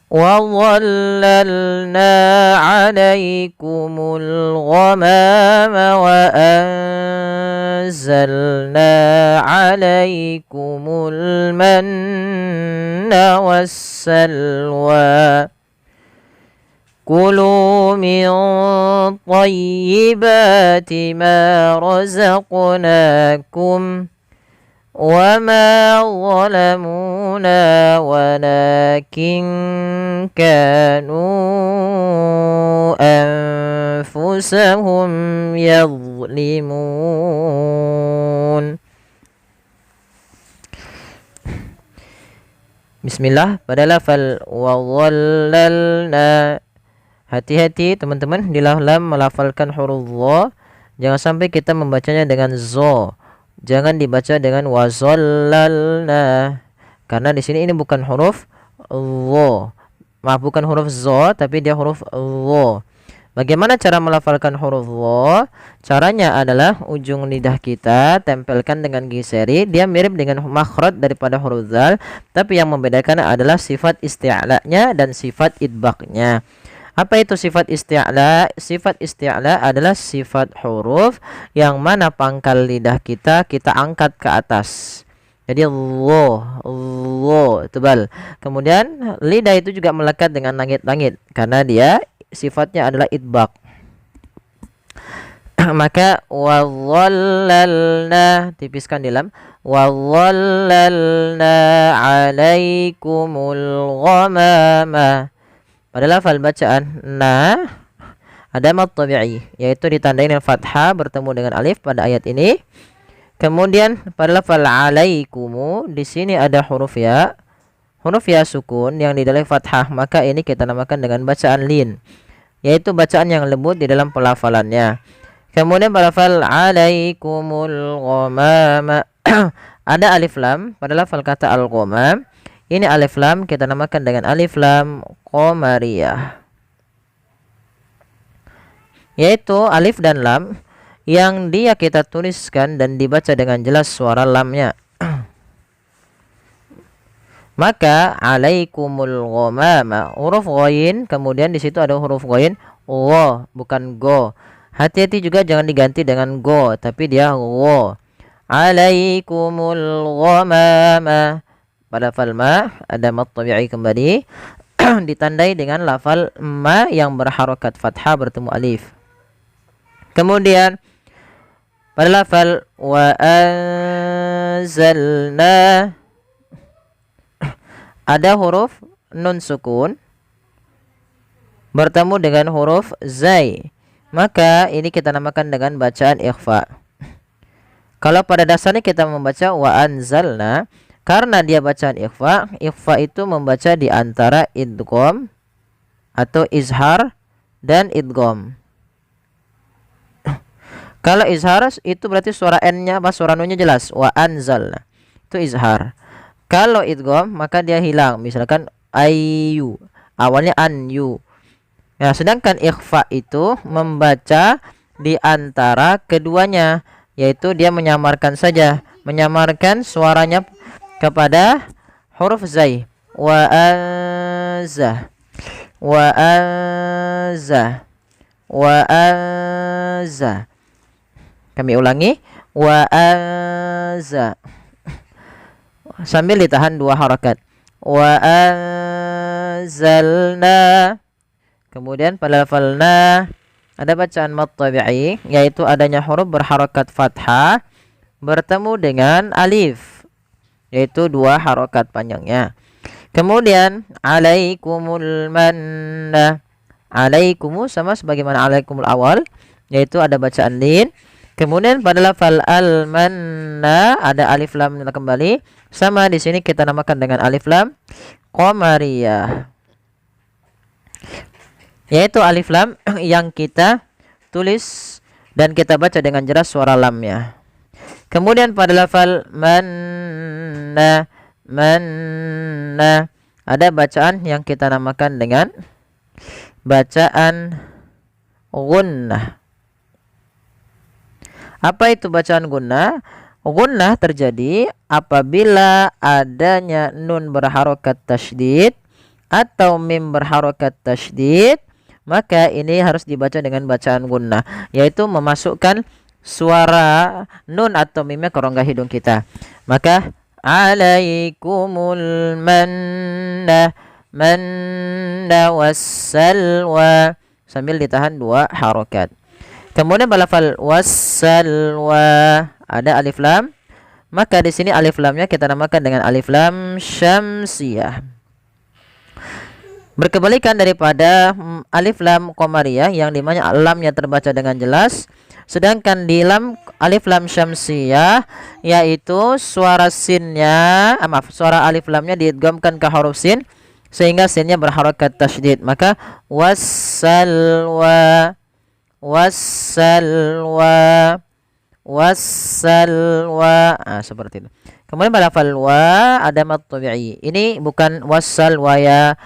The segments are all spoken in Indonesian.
وظللنا عليكم الغمام وأنزلنا عليكم المن والسلوى كلوا من طيبات ما رزقناكم وما ظلمونا ولكن كانوا أنفسهم يظلمون. Bismillah. Pada lafal wa dhallalna, hati-hati teman-teman di dalam melafalkan huruf dha. Jangan sampai kita membacanya dengan zo. Jangan dibaca dengan wazallalna, karena di sini ini bukan huruf dha. Maaf, bukan huruf zo, tapi dia huruf dha. Bagaimana cara melafalkan huruf dha? Caranya adalah ujung lidah kita tempelkan dengan gigi seri. Dia mirip dengan makhraj daripada huruf dzal, tapi yang membedakan adalah sifat isti'la'nya dan sifat idbaqnya. Apa itu sifat isti'la? Sifat isti'la adalah sifat huruf yang mana pangkal lidah kita angkat ke atas. Jadi tebal. Kemudian lidah itu juga melekat dengan langit-langit karena dia sifatnya adalah idbaq. Maka wadhallalna, tipiskan di lam, wadhallalna alaikumul ghamama. Pada lafal bacaan na ada mad tabi'i, yaitu ditandai dengan fathah bertemu dengan alif pada ayat ini. Kemudian pada lafal alaikumu di sini ada huruf ya sukun yang didalai fathah, maka ini kita namakan dengan bacaan lin, yaitu bacaan yang lembut di dalam pelafalannya. Kemudian pada lafal alaikumul ghamama ada alif lam pada lafal kata al-ghamam. Ini alif lam kita namakan dengan alif lam qamariyah, yaitu alif dan lam yang dia kita tuliskan dan dibaca dengan jelas suara lamnya. Maka alaikumul ghamama, huruf ghain, kemudian di situ ada huruf ghain gha, bukan go. Hati-hati juga jangan diganti dengan go, tapi dia gha. Alaikumul ghamama. Pada lafal ma ada mad tabi'i kembali ditandai dengan lafal ma yang berharokat fathah bertemu alif. Kemudian pada lafal wa anzalna ada huruf nun sukun bertemu dengan huruf zai, maka ini kita namakan dengan bacaan ikhfa. Kalau pada dasarnya kita membaca wa anzalna, karena dia bacaan ikhfa itu membaca di antara idgham atau izhar dan idgham. Kalau izhar itu berarti suara n-nya suara nun-nya jelas, wa anzalna. Itu izhar. Kalau idgham maka dia hilang. Misalkan ayu, awalnya anyu. Nah, sedangkan ikhfa itu membaca di antara keduanya, yaitu dia menyamarkan saja, menyamarkan suaranya kepada huruf zai. Wa azza, wa azza, wa azza. Kami ulangi, wa azza, sambil ditahan dua harakat. Wa anzalna. Kemudian pada lafal na ada bacaan mad tabi'i, yaitu adanya huruf berharakat fathah bertemu dengan alif, yaitu dua harokat panjangnya. Kemudian alaikumul manna, alaikumu sama sebagaimana alaikumul awal, yaitu ada bacaan lin. Kemudian pada lafal al-manna ada alif lam kembali, sama di sini kita namakan dengan alif lam qamariyah, yaitu alif lam yang kita tulis dan kita baca dengan jelas suara lamnya. Kemudian pada lafal manna, manna ada bacaan yang kita namakan dengan bacaan gunnah. Apa itu bacaan gunnah? Gunnah terjadi apabila adanya nun berharokat tasydid atau mim berharokat tasydid, maka ini harus dibaca dengan bacaan gunnah, yaitu memasukkan suara nun atau mimnya ke rongga hidung kita. Maka alaikumul manna wassalwa, sambil ditahan 2 harokat. Kemudian balafal wassalwa ada alif lam, maka di sini alif lamnya kita namakan dengan alif lam syamsiyah. Berkebalikan daripada alif lam qamariyah yang dimana lamnya terbaca dengan jelas, sedangkan di alif lam syamsiyah yaitu suara sinnya, suara alif lamnya diidghamkan ke huruf sin sehingga sinnya berharakat tasydid. Maka wassalwa seperti itu. Kemudian pada lafal wa ada mad tabi'i. Ini bukan wassalwa ya,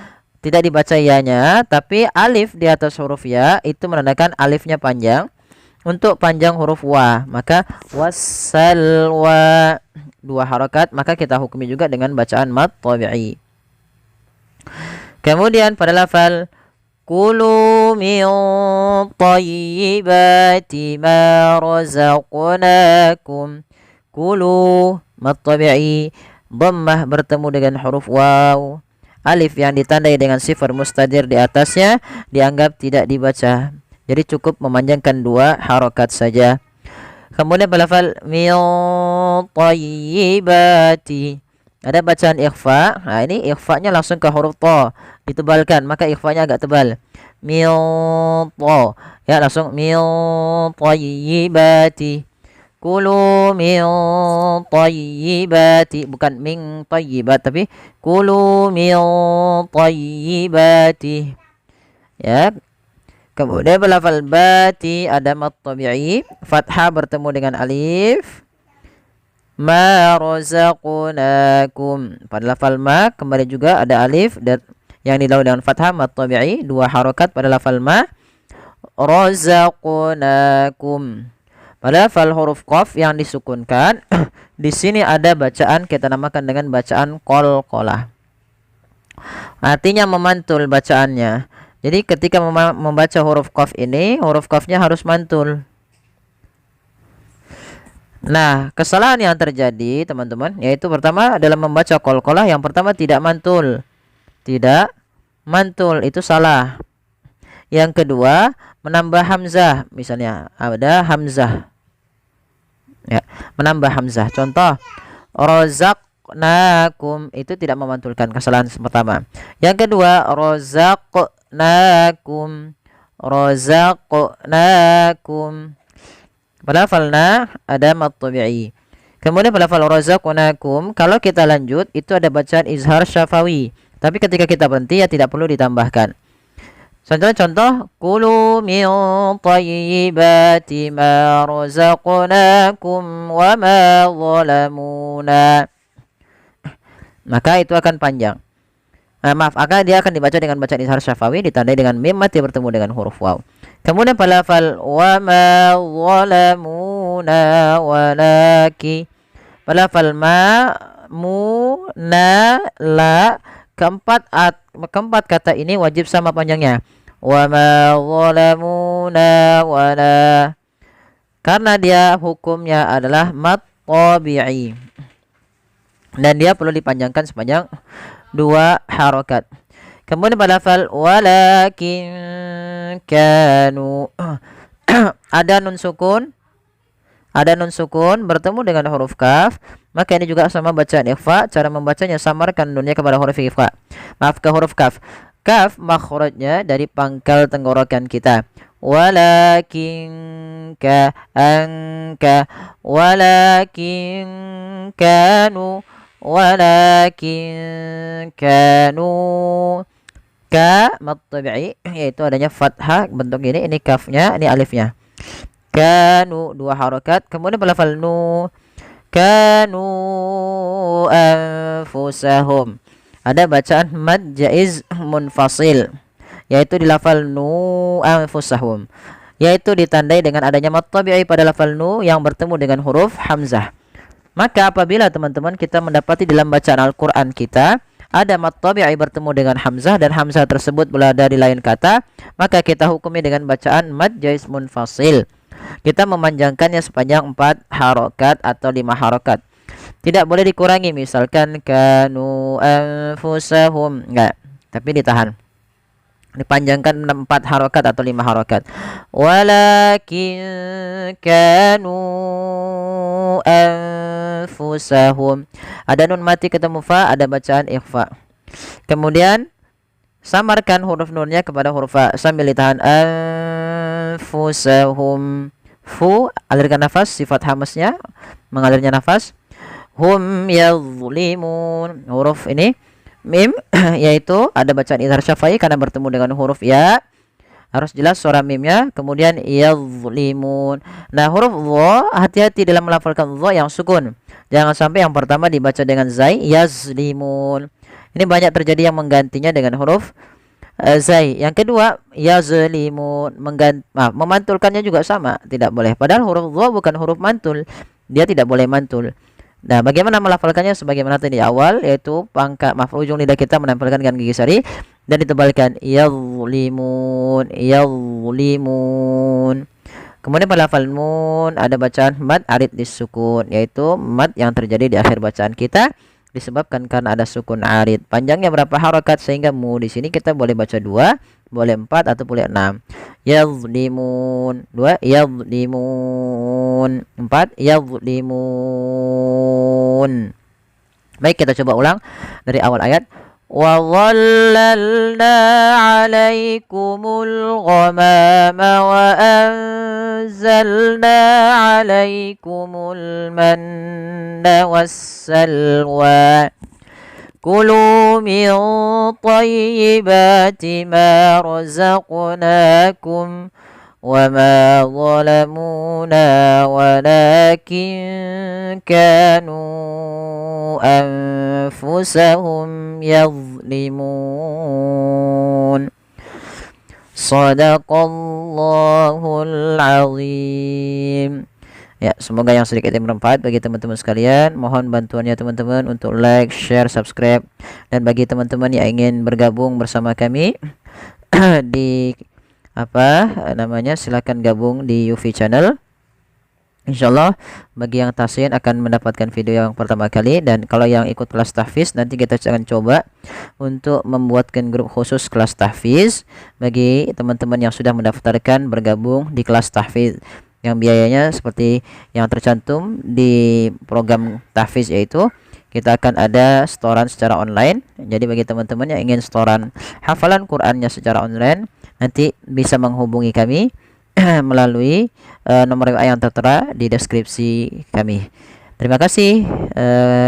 tidak dibaca ya-nya, tapi alif di atas huruf ya itu menandakan alifnya panjang untuk panjang huruf wa. Maka wassalwa 2 harakat, maka kita hukumi juga dengan bacaan mad tabi'i. Kemudian pada lafal kulu min thayyibati ma razaqnakum. Kulu mad tabi'i, dhammah bertemu dengan huruf waw. Alif yang ditandai dengan sifar mustadir di atasnya dianggap tidak dibaca. Jadi cukup memanjangkan 2 harokat saja. Kemudian balafal min thayyibati ada bacaan ikhfa. Nah, ini ikhfanya langsung ke huruf ta, ditebalkan, maka ikhfanya agak tebal. Min ta. Ya, langsung min thayyibati. Kulu min thayyibati, bukan min thayyibat tapi kulu min thayyibati. Ya. Kemudian balafal bati ada mad tabi'i, fathah bertemu dengan alif. Ma razaqnakum. Pada lafal ma kembali juga ada alif dan yang dilalu dengan fathah mad tabi'i, 2 harokat pada lafal ma. Razaqnakum. Pada lafal huruf qaf yang disukunkan, di sini ada bacaan kita namakan dengan bacaan qalqalah. Artinya memantul bacaannya. Jadi ketika membaca huruf qaf ini, huruf qafnya harus mantul. Nah, kesalahan yang terjadi teman-teman yaitu pertama dalam membaca qalqalah, yang pertama tidak mantul. Tidak mantul itu salah. Yang kedua, menambah hamzah. Misalnya ada hamzah. Ya, menambah hamzah. Contoh, razaqnakum itu tidak memantulkan, kesalahan pertama. Yang kedua, razaqnakum. Pada lafalna ada mad tabi'i. Kemudian pada lafal razaqnakum, kalau kita lanjut itu ada bacaan izhar syafawi. Tapi ketika kita berhenti ya tidak perlu ditambahkan. Contoh, kulu min thayyibati ma razaqnakum wa ma zalamuna. Maka itu akan panjang. Dia akan dibaca dengan bacaan izhar syafawi ditandai dengan mim mati bertemu dengan huruf waw. Kemudian pada lafal wa ma zalamuna walaki. Pada lafal ma mu na la, keempat kata ini wajib sama panjangnya. Wa ma zalamuna wala, karena dia hukumnya adalah mad tabi'i dan dia perlu dipanjangkan sepanjang 2 harokat. Kemudian pada lafal walakin kanu ada nun sukun bertemu dengan huruf kaf, maka ini juga sama bacaan ikhfa. Cara membacanya samarkan nunnya kepada huruf ikhfa. Ke huruf kaf. Kaf makhrajnya dari pangkal tenggorokan kita. Walakin kanu ka mad tabi'i, yaitu adanya fathah bentuk ini kafnya, ini alifnya. Kanu 2 harokat. Kemudian lafal nu, kanu anfusahum, ada bacaan mad jaiz munfasil, yaitu di lafal nu anfusahum, yaitu ditandai dengan adanya mad tabi'i pada lafal nu yang bertemu dengan huruf hamzah. Maka apabila teman-teman kita mendapati dalam bacaan Al-Quran kita ada mad tabi'i bertemu dengan hamzah dan hamzah tersebut berada di lain kata, maka kita hukumi dengan bacaan mad jaiz munfasil. Kita memanjangkannya sepanjang 4 harokat atau 5 harokat. Tidak boleh dikurangi, misalkan kanu anfusahum, enggak, tapi ditahan. Dipanjangkan 4 harokat atau 5 harokat. Walakin kanu anfusahum. Ada nun mati ketemu fa, ada bacaan ikhfa. Kemudian samarkan huruf nunnya kepada huruf fa sambil ditahan. Anfusahum. Fu, alirkan nafas, sifat hamasnya mengalirnya nafas. Hum yazlimun. Huruf ini mim yaitu ada bacaan idhar syafai karena bertemu dengan huruf ya, harus jelas suara mimnya. Kemudian yazlimun. Nah, huruf dha, hati-hati dalam melafalkan dha yang sukun, jangan sampai yang pertama dibaca dengan zai, yazlimun. Ini banyak terjadi yang menggantinya dengan huruf zai. Yang kedua yazlimun, memantulkannya juga sama, tidak boleh, padahal huruf dha bukan huruf mantul, dia tidak boleh mantul. Nah, bagaimana melafalkannya? Sebagaimana tadi di awal, yaitu pangkat ujung lidah kita menempelkan dengan gigi sari dan ditebalkan yazlimun, yazlimun. Kemudian pada lafal nun ada bacaan mad arid disukun, yaitu mad yang terjadi di akhir bacaan kita disebabkan karena ada sukun arid. Panjangnya berapa harokat sehingga mu di sini kita boleh baca 2, boleh 4 atau boleh 6. Yazlimun 2, yazlimun 4, yazlimun. Baik, kita coba ulang dari awal ayat. Wa dhallalna 'alaikumul ghamama wa anzalna 'alaikumul manna wassalwa. Kulu min tayyibati ma razaqnakum wa ma zalamuna walakin kanu anfusahum yazlimun. Sadaqallahul azim. Ya, semoga yang sedikit ini bermanfaat bagi teman-teman sekalian. Mohon bantuannya teman-teman untuk like, share, subscribe. Dan bagi teman-teman yang ingin bergabung bersama kami di silakan gabung di UFI channel. Insyaallah bagi yang tahsin akan mendapatkan video yang pertama kali, dan kalau yang ikut kelas tahfiz nanti kita akan coba untuk membuatkan grup khusus kelas tahfiz bagi teman-teman yang sudah mendaftarkan bergabung di kelas tahfiz, yang biayanya seperti yang tercantum di program tahfiz, yaitu kita akan ada setoran secara online. Jadi bagi teman-teman yang ingin setoran hafalan Qur'annya secara online, nanti bisa menghubungi kami melalui nomor WA yang tertera di deskripsi kami. Terima kasih.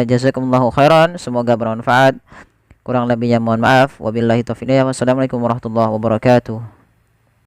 Jazakumullahu khairan. Semoga bermanfaat. Kurang lebihnya mohon maaf. Wabillahi taufiq. Wassalamualaikum warahmatullahi wabarakatuh.